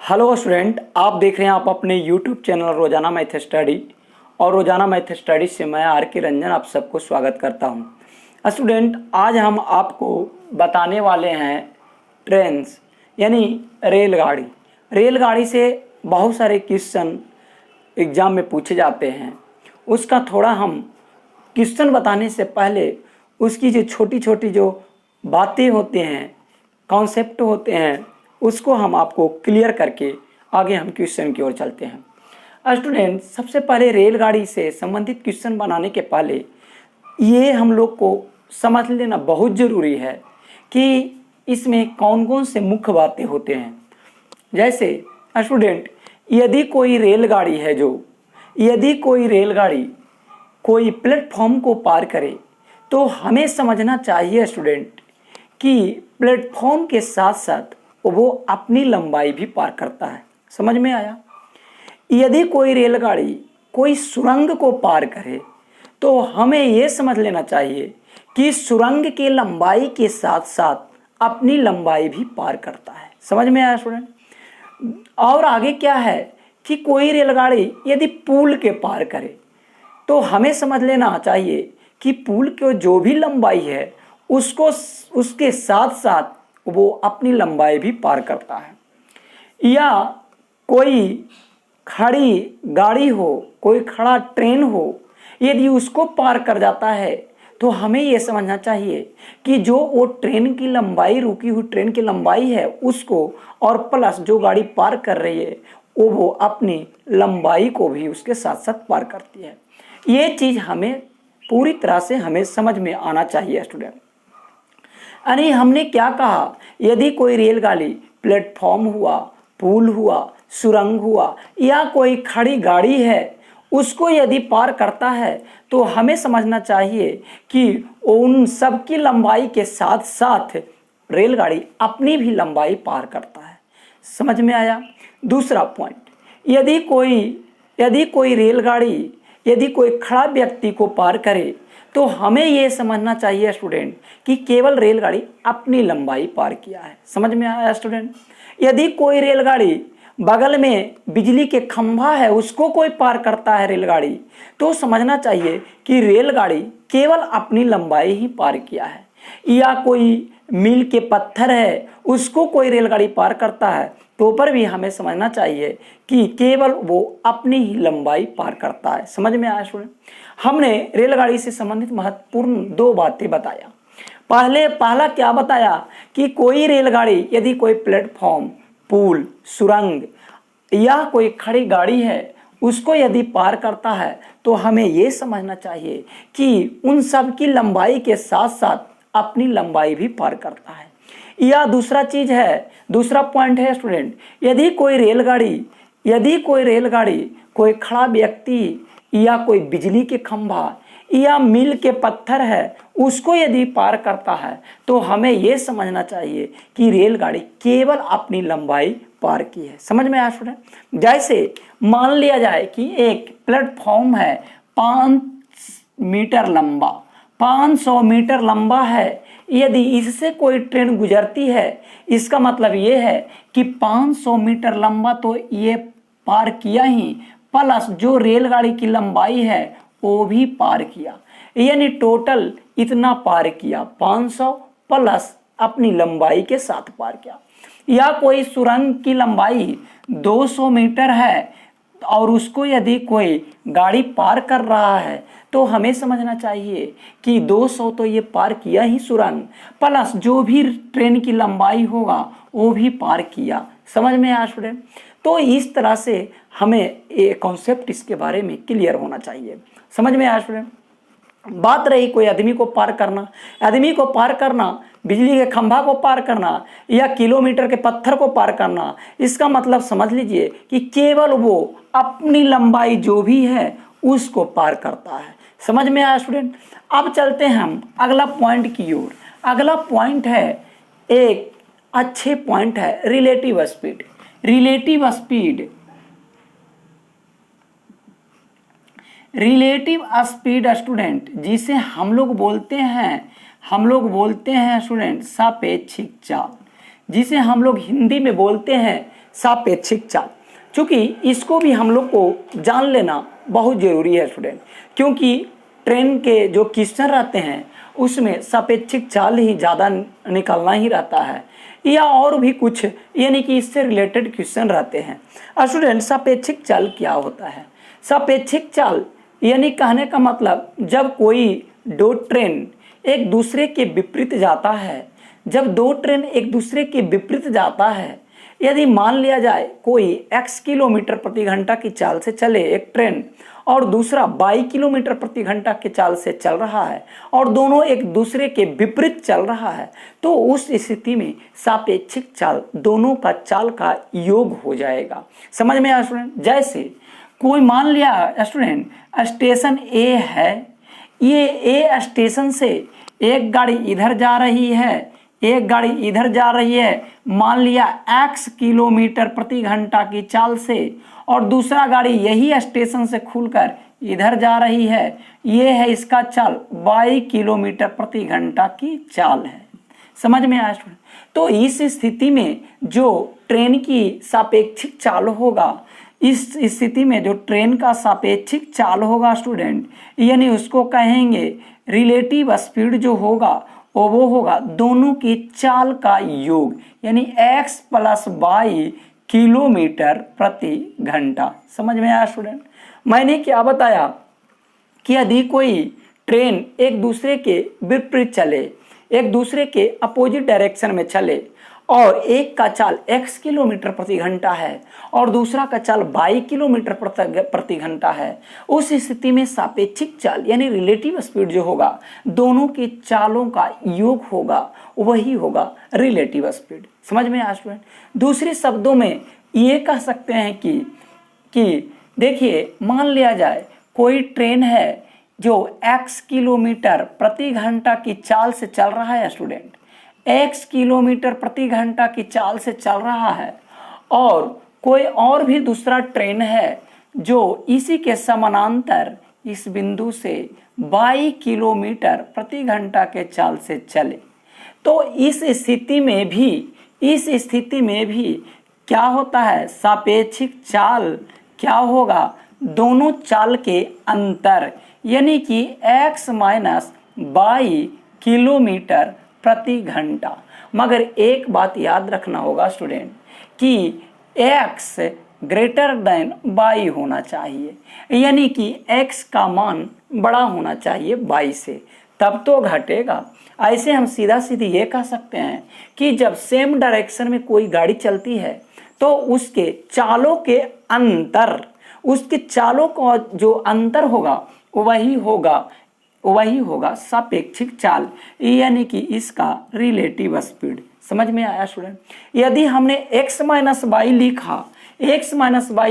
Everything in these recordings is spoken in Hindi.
हेलो स्टूडेंट, आप देख रहे हैं आप अपने यूट्यूब चैनल रोजाना मैथ स्टडी और रोजाना मैथ स्टडी से मैं आर के रंजन आप सबको स्वागत करता हूं। स्टूडेंट, आज हम आपको बताने वाले हैं ट्रेन्स यानी रेलगाड़ी। रेलगाड़ी से बहुत सारे क्वेश्चन एग्ज़ाम में पूछे जाते हैं। उसका थोड़ा हम क्वेश्चन बताने से पहले उसकी जो छोटी छोटी जो बातें होते हैं, कॉन्सेप्ट होते हैं, उसको हम आपको क्लियर करके आगे हम क्वेश्चन की ओर चलते हैं। स्टूडेंट, सबसे पहले रेलगाड़ी से संबंधित क्वेश्चन बनाने के पहले ये हम लोग को समझ लेना बहुत ज़रूरी है कि इसमें कौन कौन से मुख्य बातें होते हैं। जैसे स्टूडेंट, यदि कोई रेलगाड़ी कोई प्लेटफॉर्म को पार करे तो हमें समझना चाहिए स्टूडेंट कि प्लेटफॉर्म के साथ साथ वो अपनी लंबाई भी पार करता है। समझ में आया? यदि कोई रेलगाड़ी कोई सुरंग को पार करे तो हमें ये समझ लेना चाहिए कि सुरंग की लंबाई के साथ साथ अपनी लंबाई भी पार करता है। समझ में आया स्टूडेंट? और आगे क्या है कि कोई रेलगाड़ी यदि पुल के पार करे तो हमें समझ लेना चाहिए कि पुल की जो भी लंबाई है उसके साथ साथ वो अपनी लंबाई भी पार करता है। या कोई खड़ी गाड़ी हो, कोई खड़ा ट्रेन हो, यदि उसको पार कर जाता है तो हमें ये समझना चाहिए कि जो वो ट्रेन की लंबाई, रुकी हुई ट्रेन की लंबाई है उसको और प्लस जो गाड़ी पार कर रही है वो अपनी लंबाई को भी उसके साथ साथ पार करती है। ये चीज़ हमें पूरी तरह से हमें समझ में आना चाहिए स्टूडेंट। यानी हमने क्या कहा, यदि कोई रेलगाड़ी प्लेटफॉर्म हुआ, पुल हुआ, सुरंग हुआ या कोई खड़ी गाड़ी है उसको यदि पार करता है तो हमें समझना चाहिए कि उन सब की लंबाई के साथ साथ रेलगाड़ी अपनी भी लंबाई पार करता है। समझ में आया? दूसरा पॉइंट, यदि कोई रेलगाड़ी यदि कोई खड़ा व्यक्ति को पार करे तो हमें यह समझना चाहिए स्टूडेंट कि केवल रेलगाड़ी अपनी लंबाई पार किया है। समझ में आया स्टूडेंट? यदि कोई रेलगाड़ी बगल में बिजली के खंभा है उसको कोई पार करता है रेलगाड़ी तो समझना चाहिए कि रेलगाड़ी केवल अपनी लंबाई ही पार किया है। या कोई मील के पत्थर है उसको कोई रेलगाड़ी पार करता है तो पर भी हमें समझना चाहिए कि केवल वो अपनी ही लंबाई पार करता है। समझ में आया स्टूडेंट? हमने रेलगाड़ी से संबंधित महत्वपूर्ण दो बातें बताया। पहला क्या बताया कि कोई रेलगाड़ी यदि कोई प्लेटफॉर्म, पुल, सुरंग या कोई खड़ी गाड़ी है उसको यदि पार करता है तो हमें ये समझना चाहिए कि उन सब की लंबाई के साथ साथ अपनी लंबाई भी पार करता है। या दूसरा पॉइंट है स्टूडेंट, यदि कोई रेलगाड़ी कोई खड़ा व्यक्ति या कोई बिजली के खंभा या मील के पत्थर है उसको यदि पार करता है तो हमें यह समझना चाहिए कि रेलगाड़ी केवल अपनी लंबाई पार की है। समझ में आया स्टूडेंट? जैसे मान लिया जाए कि एक प्लेटफॉर्म है 500 मीटर लंबा है। यदि इससे कोई ट्रेन गुजरती है इसका मतलब ये है कि 500 मीटर लंबा तो ये पार किया ही, प्लस जो रेलगाड़ी की लंबाई है वो भी पार किया, यानी टोटल इतना पार किया, 500 प्लस अपनी लंबाई के साथ पार किया। या कोई सुरंग की लंबाई 200 मीटर है और उसको यदि कोई गाड़ी पार कर रहा है तो हमें समझना चाहिए कि 200 तो ये पार किया ही सुरंग, प्लस जो भी ट्रेन की लंबाई होगा वो भी पार किया। समझ में आया स्टूडेंट? तो इस तरह से हमें ये कॉन्सेप्ट इसके बारे में क्लियर होना चाहिए। समझ में आया स्टूडेंट? बात रही कोई आदमी को पार करना, बिजली के खंभा को पार करना या किलोमीटर के पत्थर को पार करना, इसका मतलब समझ लीजिए कि केवल वो अपनी लंबाई जो भी है उसको पार करता है। समझ में आया स्टूडेंट? अब चलते हैं हम अगला पॉइंट की ओर। अगला पॉइंट है, एक अच्छे पॉइंट है relative speed. Relative speed student जिसे हम लोग बोलते हैं स्टूडेंट सापेक्षिक चाल, जिसे हम लोग हिंदी में बोलते हैं सापेक्षिक चाल, क्योंकि इसको भी हम लोग को जान लेना बहुत ज़रूरी है स्टूडेंट, क्योंकि ट्रेन के जो क्वेश्चन रहते हैं उसमें सापेक्षिक चाल ही ज़्यादा निकलना ही रहता है, या और भी कुछ यानी कि इससे रिलेटेड क्वेश्चन रहते हैं। स्टूडेंट, सापेक्षिक चाल क्या होता है? सापेक्षिक चाल यानी कहने का मतलब जब कोई दो ट्रेन एक दूसरे के विपरीत जाता है, जब दो ट्रेन एक दूसरे के विपरीत जाता है, यदि मान लिया जाए कोई x किलोमीटर प्रति घंटा की चाल से चले एक ट्रेन और दूसरा y किलोमीटर प्रति घंटा की चाल से चल रहा है और दोनों एक दूसरे के विपरीत चल रहा है, तो उस स्थिति में सापेक्षिक चाल दोनों का चाल का योग हो जाएगा। समझ में आया स्टूडेंट? जैसे कोई मान लिया स्टूडेंट स्टेशन ए है, ये ए स्टेशन से एक गाड़ी इधर जा रही है, एक गाड़ी इधर जा रही है, मान लिया x किलोमीटर प्रति घंटा की चाल से, और दूसरा गाड़ी यही स्टेशन से खुलकर इधर जा रही है, ये है इसका चाल y किलोमीटर प्रति घंटा की चाल है। समझ में आया स्टूडेंट? तो इस स्थिति में जो ट्रेन की सापेक्षिक चाल होगा, इस स्थिति में जो ट्रेन का सापेक्षिक चाल होगा स्टूडेंट, यानी उसको कहेंगे रिलेटिव स्पीड जो होगा वो होगा दोनों की चाल का योग, यानी x प्लस y किलोमीटर प्रति घंटा। समझ में आया स्टूडेंट? मैंने क्या बताया कि यदि कोई ट्रेन एक दूसरे के विपरीत चले, एक दूसरे के अपोजिट डायरेक्शन में चले, और एक का चाल x किलोमीटर प्रति घंटा है और दूसरा का चाल y किलोमीटर प्रति घंटा है, उस स्थिति में सापेक्षिक चाल यानी रिलेटिव स्पीड जो होगा दोनों की चालों का योग होगा, वही होगा रिलेटिव स्पीड। समझ में आया स्टूडेंट? दूसरे शब्दों में ये कह सकते हैं कि देखिए, मान लिया जाए कोई ट्रेन है जो x किलोमीटर प्रति घंटा की चाल से चल रहा है स्टूडेंट, x किलोमीटर प्रति घंटा की चाल से चल रहा है, और कोई और भी दूसरा ट्रेन है जो इसी के समानांतर इस बिंदु से y किलोमीटर प्रति घंटा के चाल से चले, तो इस स्थिति में भी क्या होता है? सापेक्षिक चाल क्या होगा? दोनों चाल के अंतर, यानी कि x माइनस y किलोमीटर प्रति घंटा। मगर एक बात याद रखना होगा स्टूडेंट कि x ग्रेटर देन y होना चाहिए, यानी कि x का मान बड़ा होना चाहिए y से, तब तो घटेगा। ऐसे हम सीधा सीधी ये कह सकते हैं कि जब सेम डायरेक्शन में कोई गाड़ी चलती है तो उसके चालों का जो अंतर होगा वही होगा सापेक्षिक चाल, यानी कि इसका रिलेटिव स्पीड। समझ में आया स्टूडेंट? यदि हमने x माइनस वाई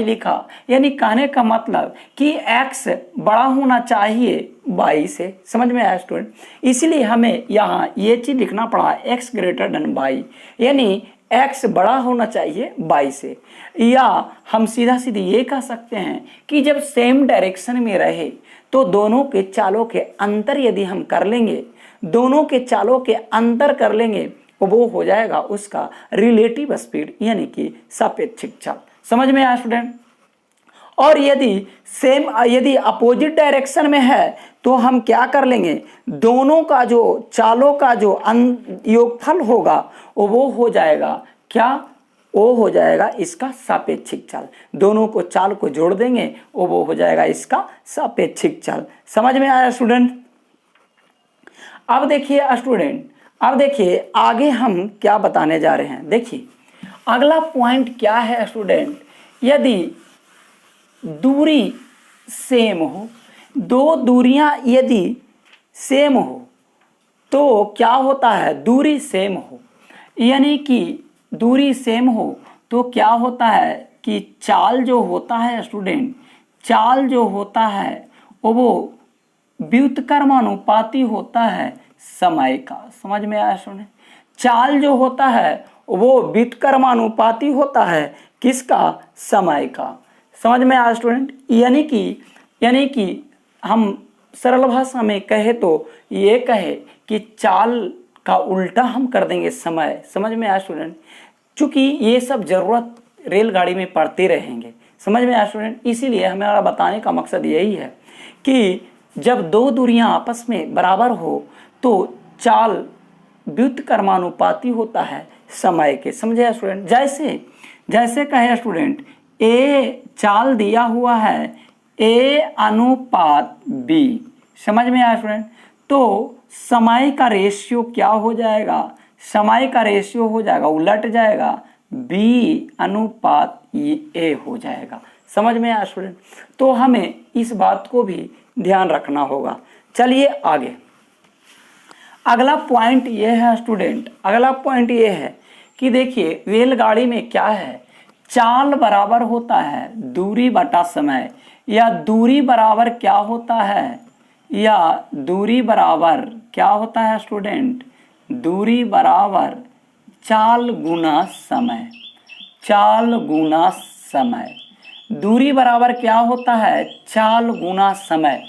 लिखा, यानी कहने का मतलब कि x बड़ा होना चाहिए y से। समझ में आया स्टूडेंट? इसलिए हमें यहाँ ये चीज लिखना पड़ा x ग्रेटर देन y, यानी x बड़ा होना चाहिए y से। या हम सीधा सीधी ये कह सकते हैं कि जब सेम डायरेक्शन में रहे तो दोनों के चालों के अंतर यदि हम कर लेंगे, वो हो जाएगा उसका रिलेटिव स्पीड, यानी कि सापेक्षिक चाल। समझ में आया स्टूडेंट? और यदि अपोजिट डायरेक्शन में है तो हम क्या कर लेंगे? दोनों का जो चालों का जो योगफल होगा वो हो जाएगा क्या? वो हो जाएगा इसका सापेक्षिक चाल। दोनों को चाल को जोड़ देंगे, वो हो जाएगा इसका सापेक्षिक चाल। समझ में आया स्टूडेंट? अब देखिए आगे हम क्या बताने जा रहे हैं। देखिए अगला पॉइंट क्या है स्टूडेंट, यदि दूरी सेम हो, दो दूरियां यदि सेम हो तो क्या होता है? दूरी सेम हो, यानी कि दूरी सेम हो तो क्या होता है कि चाल जो होता है स्टूडेंट, चाल जो होता है वो व्युत्क्रमानुपाती होता है समय का। समझ में आया स्टूडेंट? चाल जो होता है वो व्युत्क्रमानुपाती होता है किसका? समय का। समझ में आया स्टूडेंट? यानी कि हम सरल भाषा में कहे तो ये कहे कि चाल का उल्टा हम कर देंगे समय। समझ में आया स्टूडेंट? चूंकि ये सब जरूरत रेलगाड़ी में पढ़ते रहेंगे। समझ में आया स्टूडेंट? इसीलिए हमारा बताने का मकसद यही है कि जब दो दूरियां आपस में बराबर हो तो चाल व्युत्क्रमानुपाती होता है समय के। समझे स्टूडेंट? जैसे जैसे कहे स्टूडेंट ए चाल दिया हुआ है ए अनुपात बी। समझ में आया स्टूडेंट? तो समय का रेशियो क्या हो जाएगा? समय का रेशियो हो जाएगा, उलट जाएगा, बी अनुपात ए हो जाएगा। समझ में आया स्टूडेंट? तो हमें इस बात को भी ध्यान रखना होगा। चलिए आगे, अगला पॉइंट ये है स्टूडेंट, अगला पॉइंट ये है कि देखिए रेलगाड़ी में क्या है, चाल बराबर होता है दूरी बटा समय, या दूरी बराबर क्या होता है, या दूरी बराबर क्या होता है स्टूडेंट, दूरी बराबर चाल गुना समय, चाल गुना समय। दूरी बराबर क्या होता है, चाल गुना समय।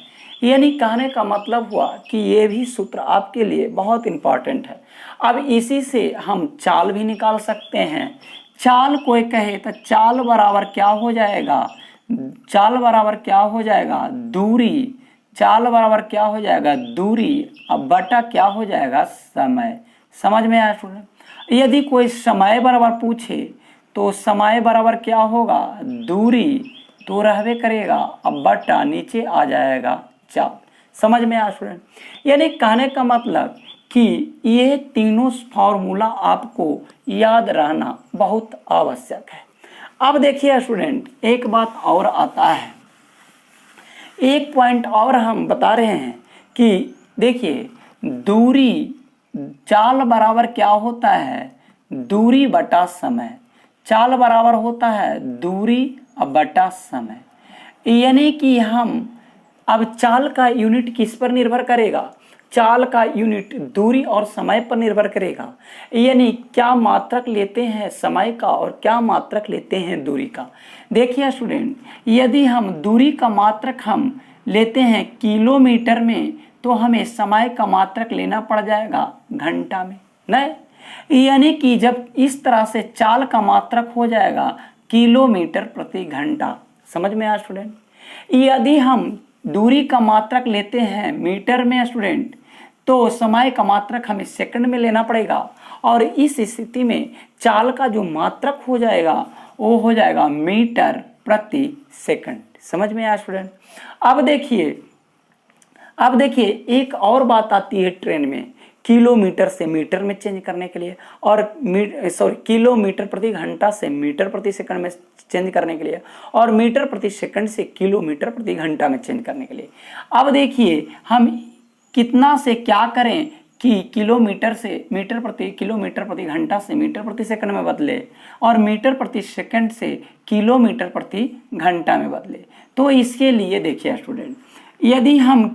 यानी कहने का मतलब हुआ कि ये भी सूत्र आपके लिए बहुत इंपॉर्टेंट है। अब इसी से हम चाल भी निकाल सकते हैं। चाल कोई कहे तो चाल बराबर क्या हो जाएगा, चाल बराबर क्या हो जाएगा, दूरी। चाल बराबर क्या हो जाएगा, दूरी, अब बटा क्या हो जाएगा, समय। समझ में आया स्टूडेंट? यदि कोई समय बराबर पूछे तो समय बराबर क्या होगा, दूरी तो रहबे करेगा, अब बटा नीचे आ जाएगा चाल। समझ में आया स्टूडेंट? यानी कहने का मतलब कि ये तीनों फॉर्मूला आपको याद रहना बहुत आवश्यक है। अब देखिए स्टूडेंट, एक बात और आता है, एक पॉइंट और हम बता रहे हैं कि देखिए दूरी, चाल बराबर क्या होता है, दूरी बटा समय। चाल बराबर होता है दूरी बटा समय। यानी कि हम अब चाल का यूनिट किस पर निर्भर करेगा, चाल का यूनिट दूरी और समय पर निर्भर करेगा। यानी क्या मात्रक लेते हैं समय का और क्या मात्रक लेते हैं दूरी का। देखिए स्टूडेंट, यदि हम दूरी का मात्रक हम लेते हैं किलोमीटर में तो हमें समय का मात्रक लेना पड़ जाएगा घंटा में, नहीं। यानी कि जब इस तरह से चाल का मात्रक हो जाएगा किलोमीटर प्रति घंटा। समझ में आया स्टूडेंट? यदि हम दूरी का मात्रक लेते हैं मीटर में स्टूडेंट तो समय का मात्रक हमें सेकंड में लेना पड़ेगा, और इस स्थिति में चाल का जो मात्रक हो जाएगा वो हो जाएगा मीटर प्रति सेकंड। समझ में आया स्टूडेंट? अब देखिए एक और बात आती है ट्रेन में, किलोमीटर से मीटर में चेंज करने के लिए, और किलोमीटर प्रति घंटा से मीटर प्रति सेकंड में चेंज करने के लिए, और मीटर प्रति सेकंड से किलोमीटर प्रति घंटा में चेंज करने के लिए। अब देखिए हम कितना से क्या करें कि किलोमीटर से मीटर प्रति, किलोमीटर प्रति घंटा से मीटर प्रति सेकंड में बदले, और मीटर प्रति सेकंड से किलोमीटर प्रति घंटा में बदले। तो इसके लिए देखिए स्टूडेंट, यदि हम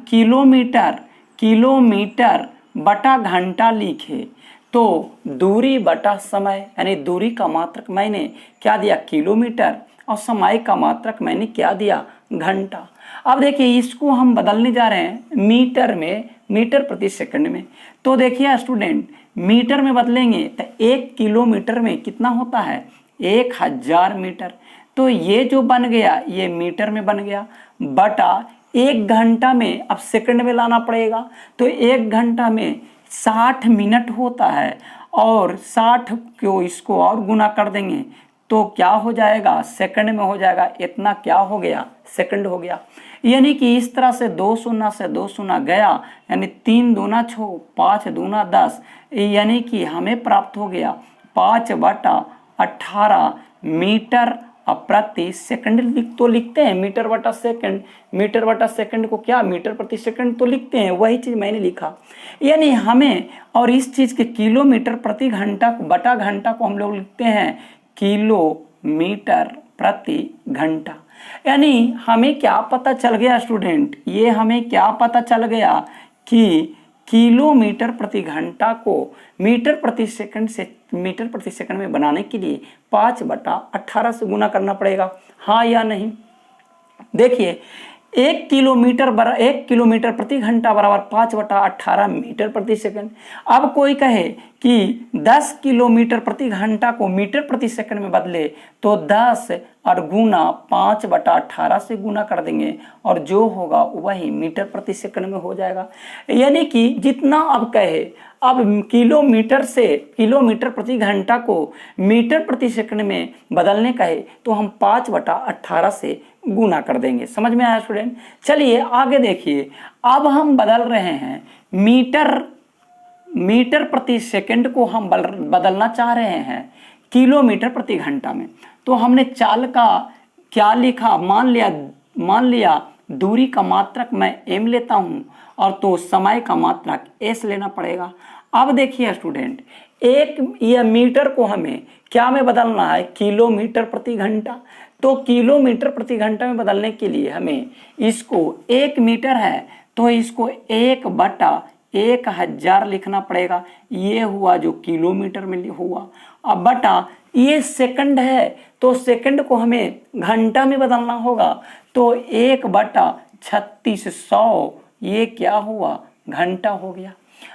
किलोमीटर बटा घंटा लिखे तो दूरी बटा समय, यानी दूरी का मात्रक मैंने क्या दिया, किलोमीटर, और समय का मात्रक मैंने क्या दिया, घंटा। अब देखिए इसको हम बदलने जा रहे हैं मीटर में, मीटर प्रति सेकंड में। तो देखिए स्टूडेंट, मीटर में बदलेंगे तो 1 किलोमीटर में कितना होता है, 1000 मीटर। तो ये जो बन गया ये मीटर में बन गया, बटा 1 घंटा में अब सेकंड में लाना पड़ेगा। तो 1 घंटा में 60 मिनट होता है, और 60 को इसको और गुना कर देंगे तो क्या हो जाएगा, सेकंड में हो जाएगा। इतना क्या हो गया, सेकंड हो गया। यानी कि इस तरह से 2 शून्य से 2 शून्य गया, यानी 3 दूना 6, 5 दूना 10, यानी कि हमें प्राप्त हो गया 5/18 मीटर प्रति सेकंड। तो लिखते हैं मीटर बटा सेकंड, मीटर बटा सेकंड को क्या, मीटर प्रति सेकंड तो लिखते हैं, वही चीज मैंने लिखा। यानी हमें, और इस चीज के किलोमीटर प्रति घंटा बटा घंटा को हम लोग लिखते हैं किलोमीटर प्रति घंटा। यानी हमें क्या पता चल गया स्टूडेंट, ये हमें क्या पता चल गया कि किलोमीटर प्रति घंटा को मीटर प्रति सेकंड से मीटर प्रति सेकंड में बनाने के लिए 5/18 से गुना करना पड़ेगा, हाँ या नहीं। देखिए 1 किलोमीटर प्रति घंटा बराबर 5/18 मीटर प्रति सेकंड। अब कोई कहे कि 10 किलोमीटर प्रति घंटा को मीटर प्रति सेकंड में बदले तो 10 और गुना 5/18 से गुना कर देंगे और जो होगा वही मीटर प्रति सेकंड में हो जाएगा। यानी कि जितना अब कहे, अब किलोमीटर प्रति घंटा को मीटर प्रति सेकंड में बदलने कहे तो हम 5/18 से गुना कर देंगे। समझ में आया स्टूडेंट? चलिए आगे देखिए, अब हम बदल रहे हैं मीटर प्रति सेकंड को हम बदलना चाह रहे हैं किलोमीटर प्रति घंटा में। तो हमने चाल का क्या लिखा, मान लिया दूरी का मात्रक मैं m लेता हूँ और तो समय का मात्रक s लेना पड़ेगा। अब देखिए स्टूडेंट, यह मीटर को हमें क्या में बदलना है, किलोमीटर प्रति घंटा। तो किलोमीटर प्रति घंटा में बदलने के लिए हमें इसको 1 मीटर है तो इसको 1/1000 लिखना पड़ेगा। ये हुआ जो किलोमीटर में हुआ। अब बटा ये सेकंड है तो सेकंड को हमें घंटा में बदलना होगा तो 1/3600 ये क्या हुआ, घंटा हो गया।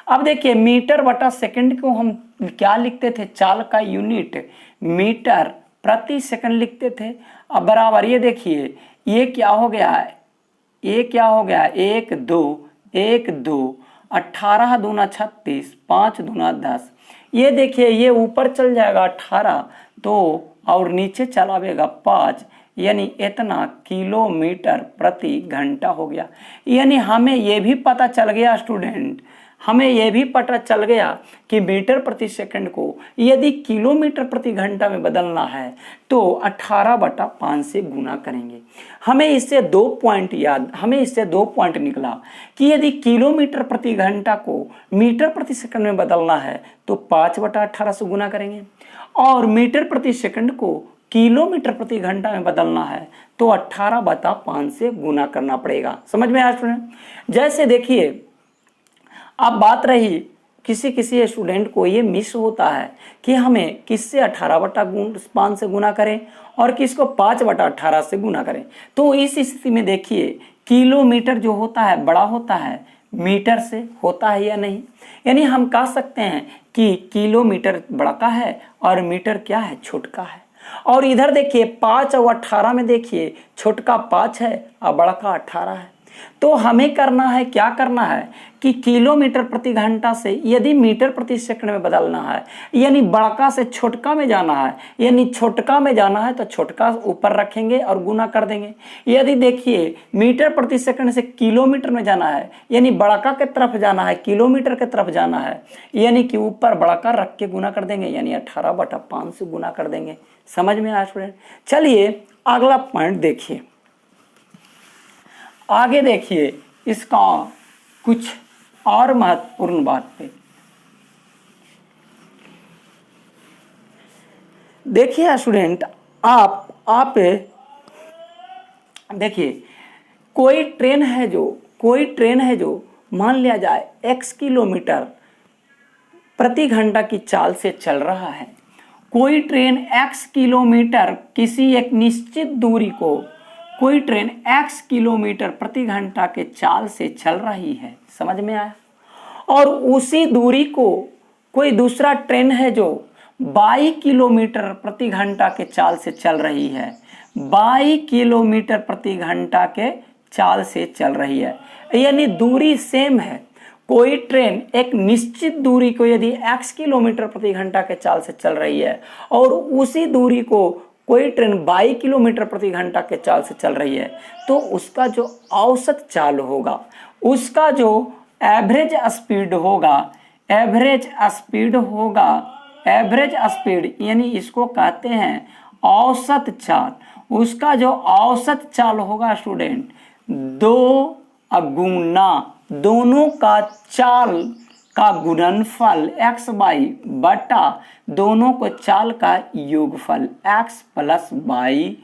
अब देखिए मीटर बटा सेकंड को हम क्या लिखते थे, चाल का यूनिट मीटर प्रति सेकंड लिखते थे। अब बराबर ये देखिए ये क्या हो गया, 1 2 18 दूना 36 5 दूना 10। ये देखिए ये ऊपर चल जाएगा 18 तो और नीचे चलावेगा 5, यानी इतना किलोमीटर प्रति घंटा हो गया। यानी हमें ये भी पता चल गया स्टूडेंट, हमें यह भी पता चल गया कि मीटर प्रति सेकंड को यदि किलोमीटर प्रति घंटा में बदलना है तो 18/5 से गुना करेंगे। हमें इससे 2 पॉइंट निकला कि यदि किलोमीटर प्रति घंटा को मीटर प्रति सेकंड में बदलना है तो 5/18 से गुना करेंगे और मीटर प्रति सेकंड को किलोमीटर प्रति घंटा में बदलना है तो 18/5 से गुना करना पड़ेगा। समझ में आया स्टूडेंट? जैसे देखिए अब बात रही किसी स्टूडेंट को ये मिस होता है कि हमें किससे 18/5 से गुना करें और किसको 5/18 से गुना करें। तो इस स्थिति में देखिए किलोमीटर जो होता है बड़ा होता है मीटर से, होता है या नहीं। यानी हम कह सकते हैं कि किलोमीटर बड़ा का है और मीटर क्या है, छोटका है। और इधर देखिए 5 और 18 में देखिए छोटका 5 है और बड़ा का 18 है। तो हमें करना है, क्या करना है कि किलोमीटर प्रति घंटा से यदि मीटर प्रति सेकंड में बदलना है यानी बड़का से छोटका में जाना है, यानी छोटका में जाना है तो छोटका ऊपर रखेंगे और गुना कर देंगे। यदि देखिए मीटर प्रति सेकंड से किलोमीटर में जाना है यानी बड़का के तरफ जाना है, किलोमीटर के तरफ जाना है, यानी कि ऊपर बड़का रख के गुना कर देंगे, यानी 18/5 से गुना कर देंगे। समझ में आया स्टूडेंट? चलिए अगला पॉइंट देखिए, आगे देखिए इसका कुछ और महत्वपूर्ण बात पे देखिए स्टूडेंट। आप देखिए कोई ट्रेन है जो मान लिया जाए x किलोमीटर प्रति घंटा की चाल से चल रहा है। कोई ट्रेन x किलोमीटर किसी एक निश्चित दूरी को, कोई ट्रेन x किलोमीटर प्रति घंटा के चाल से चल रही है। समझ में आया? और उसी दूरी को कोई दूसरा ट्रेन है जो 22 किलोमीटर प्रति घंटा के चाल से चल रही है, 22 किलोमीटर प्रति घंटा के चाल से चल रही है। यानी दूरी सेम है। कोई ट्रेन एक निश्चित दूरी को यदि x किलोमीटर प्रति घंटा के चाल से चल रही है और उसी दूरी को कोई ट्रेन 22 किलोमीटर प्रति घंटा के चाल से चल रही है तो उसका जो औसत चाल होगा, उसका जो एवरेज स्पीड यानी इसको कहते हैं औसत चाल। उसका जो औसत चाल होगा स्टूडेंट 2 गुना दोनों का चाल का गुणनफल x/y बटा दोनों को चाल का योगफल x + y।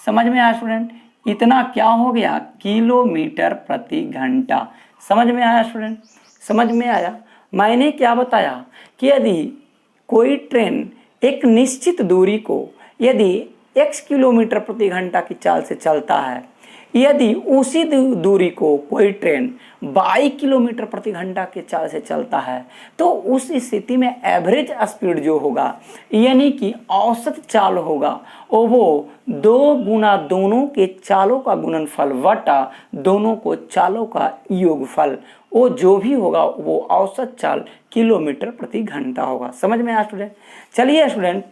समझ में आया स्टूडेंट? इतना क्या हो गया, किलोमीटर प्रति घंटा। समझ में आया स्टूडेंट? समझ में आया? मैंने क्या बताया कि यदि कोई ट्रेन एक निश्चित दूरी को यदि x किलोमीटर प्रति घंटा की चाल से चलता है, यदि उसी दूरी को कोई ट्रेन 22 किलोमीटर प्रति घंटा के चाल से चलता है तो उस स्थिति में एवरेज स्पीड जो होगा यानी कि औसत चाल होगा वो 2 गुना दोनों के चालों का गुणनफल वटा दोनों को चालों का योगफल, वो जो भी होगा वो औसत चाल किलोमीटर प्रति घंटा होगा। समझ में आया स्टूडेंट? चलिए स्टूडेंट,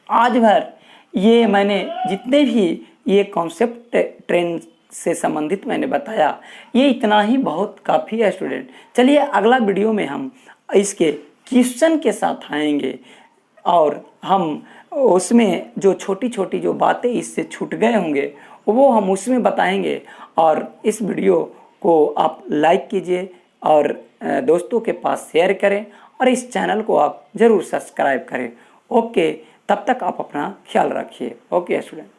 आज भर ये मैंने जितने भी ये कॉन्सेप्ट ट्रेन से संबंधित मैंने बताया, ये इतना ही बहुत काफ़ी है स्टूडेंट। चलिए अगला वीडियो में हम इसके क्वेश्चन के साथ आएंगे और हम उसमें जो छोटी छोटी जो बातें इससे छूट गए होंगे वो हम उसमें बताएंगे। और इस वीडियो को आप लाइक कीजिए और दोस्तों के पास शेयर करें और इस चैनल को आप ज़रूर सब्सक्राइब करें। ओके, तब तक आप अपना ख्याल रखिए। Okay student.